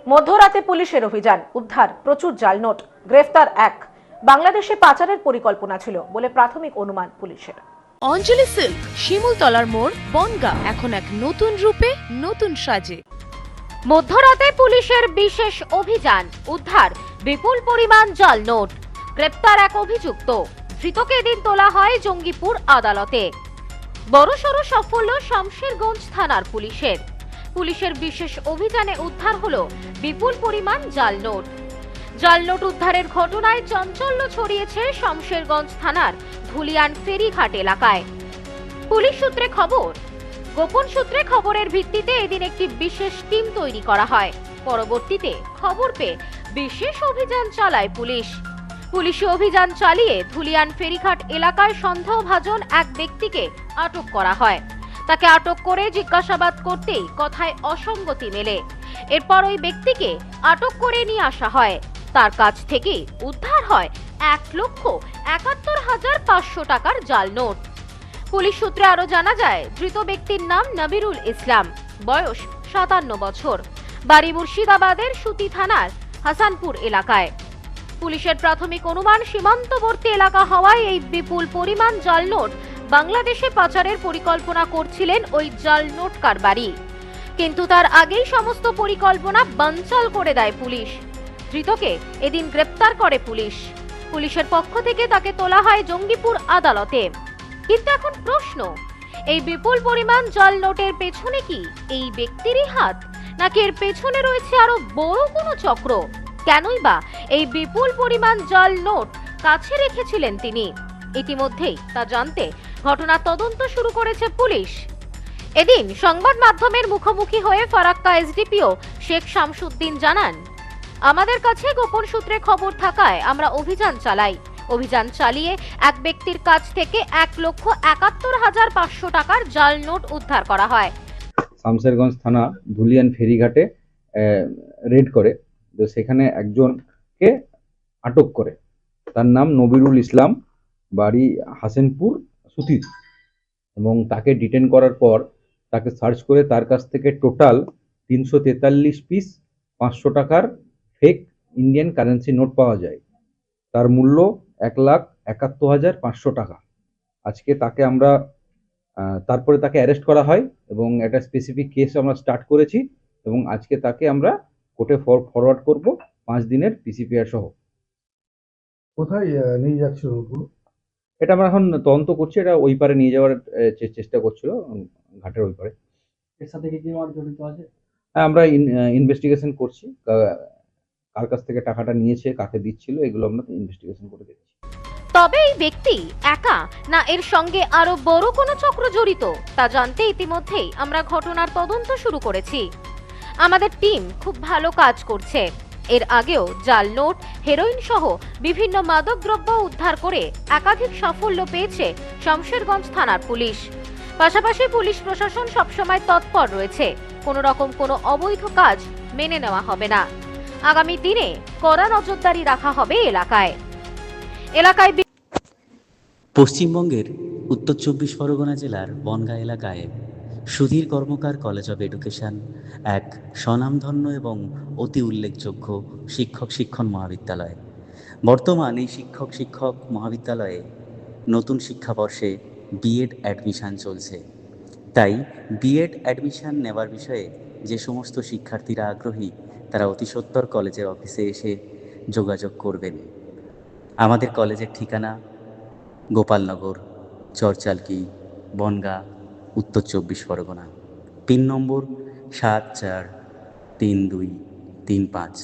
মধ্যরাতে পুলিশের অভিযান, উদ্ধার প্রচুর জাল নোট, গ্রেফতার এক। বাংলাদেশে পাচারের পরিকল্পনা ছিল বলে প্রাথমিক অনুমান পুলিশের। অঞ্জলি সিল্ক, শিমুলতলার মোড়, বনগাঁ, এখন এক নতুন রূপে, নতুন সাজে। মধ্যরাতে পুলিশের বিশেষ অভিযান, উদ্ধার বিপুল পরিমাণ জাল নোট, গ্রেপ্তার এক অভিযুক্ত। ধৃতকে এদিন তোলা হয় জঙ্গিপুর আদালতে। বড়সড় সাফল্য শামশেরগঞ্জ থানার পুলিশের বিশেষ অভিযানে উদ্ধার হলো বিপুল পরিমাণ জাল নোট। জাল নোট উদ্ধারের ঘটনায় চাঞ্চল্য ছড়িয়েছে শামশেরগঞ্জ থানার ধুলিয়ান ফেরিঘাট এলাকায়। পুলিশ সূত্রে খবর, গোপন সূত্রে খবরের ভিত্তিতে এদিন একটি বিশেষ টিম তৈরি করা হয়। পরবর্তীতে খবর পেয়ে বিশেষ অভিযান চালায় পুলিশি অভিযান চালিয়ে ধুলিয়ান ফেরিঘাট এলাকায় সন্দেহভাজন এক ব্যক্তিকে আটক করা হয়। তাকে আটক করে জিজ্ঞাসাবাদ করতেই কথায় অসঙ্গতি মেলে। এরপর ওই ব্যক্তিকে আটক করে নিয়ে আসা হয়। তার কাছ থেকে উদ্ধার হয় 1,71,500 টাকার জাল নোট। পুলিশ সূত্রে আরো জানা যায়, ধৃত ব্যক্তির নাম নবিরুল ইসলাম, বয়স 57 বছর, বাড়ি মুর্শিদাবাদের সুতি থানার হাসানপুর এলাকায়। পুলিশের প্রাথমিক অনুমান, সীমান্তবর্তী এলাকা হওয়ায় এই বিপুল পরিমাণ জাল নোট বাংলাদেশে পাচারের পরিকল্পনা করছিলেন ওই জাল নোট কারবারি। কিন্তু তার আগেই সমস্ত পরিকল্পনা বানচাল করে দেয় পুলিশ। ধৃতকে এদিন গ্রেপ্তার করে পুলিশের পক্ষ থেকে তাকে তোলা হয় জঙ্গিপুর আদালতে। কিন্তু এখন প্রশ্ন, এই বিপুল পরিমাণ জাল নোটের পেছনে কি এই ব্যক্তিরই হাত, নাকি এর পেছনে রয়েছে আরো বড় কোনো চক্র? কেনই বা এই বিপুল পরিমাণ জাল নোট কাছে রেখেছিলেন তিনি? ইতিমধ্যেই তা জানতে ঘটনার তদন্ত শুরু করেছে পুলিশ। এদিন সংবাদ মাধ্যমের মুখোমুখি হয়ে ফারাক্কা এসডিপিও শেখ শামসুদ্দিন জানান, আমাদের কাছে গোপন সূত্রে খবর থাকায় আমরা অভিযান চালিয়ে এক ব্যক্তির কাছ থেকে 1,71,500 টাকার জাল নোট উদ্ধার করা হয়। শামশেরগঞ্জ থানা ধুলিয়ান ফেরিঘাটে রেড করে, তো সেখানে একজনকে আটক করে। তার নাম নবিরুল ইসলাম, বাড়ি হাসেনপুর সুতি, এবং তাকে ডিটেন করার পর তাকে সার্চ করে তার কাছ থেকে টোটাল 343 পিস 500 টাকার ফেক ইন্ডিয়ান কারেন্সি নোট পাওয়া যায়। তার মূল্য 1,71,500 টাকা। আজকে তাকে আমরা তারপরে তাকে অ্যারেস্ট করা হয় এবং একটা স্পেসিফিক কেস আমরা স্টার্ট করেছি এবং আজকে তাকে আমরা কোর্টে ফরওয়ার্ড করব 5 দিনের পিসিপিআর সহ। কোথায় নিয়ে যাচ্ছিল ওগুলো? এটা আমরা এখন তদন্ত করছি। এটা ওই পারে নিয়ে যাওয়ার চেষ্টা করছিল, ঘাটের ওই পারে। এর সাথে কি কেউ আর জড়িত আছে? হ্যাঁ, আমরা ইনভেস্টিগেশন করছি। কার কাছ থেকে টাকাটা নিয়েছে, কাকে দিচ্ছিল, এগুলো আমরা ইনভেস্টিগেশন করে দেখছি। তবে এই ব্যক্তি একা, না এর সঙ্গে আরো বড় কোনো চক্র জড়িত, তা জানতে ইতিমধ্যেই আমরা ঘটনার তদন্ত শুরু করেছি। আমাদের টিম খুব ভালো কাজ করছে। এর আগেও জাল নোট, হেরোইন সহ বিভিন্ন মাদকদ্রব্য উদ্ধার করে একাধিক সাফল্য পেয়েছে শামশেরগঞ্জ থানার পুলিশ। পাশাপাশি পুলিশ প্রশাসন সবসময় তৎপর রয়েছে। কোনো রকম কোনো অবৈধ কাজ মেনে নেওয়া হবে না। আগামী দিনে কড়া নজরদারি রাখা হবে এলাকায়। পশ্চিমবঙ্গের উত্তর 24 পরগনা জেলার বনগাঁ এলাকায় সুধীর কর্মকার কলেজ অব এডুকেশন এক স্বনামধন্য এবং অতি উল্লেখযোগ্য শিক্ষণ মহাবিদ্যালয়। বর্তমান এই শিক্ষক মহাবিদ্যালয়ে নতুন শিক্ষাবর্ষে বিএড অ্যাডমিশন চলছে। তাই বিএড অ্যাডমিশন নেওয়ার বিষয়ে যে সমস্ত শিক্ষার্থীরা আগ্রহী, তারা অতি সত্বর কলেজের অফিসে এসে যোগাযোগ করবেন। আমাদের কলেজের ঠিকানা গোপালনগর, চরচালকি, বনগাঁ, উত্তর 24 পরগনা। পিন নম্বর 743235।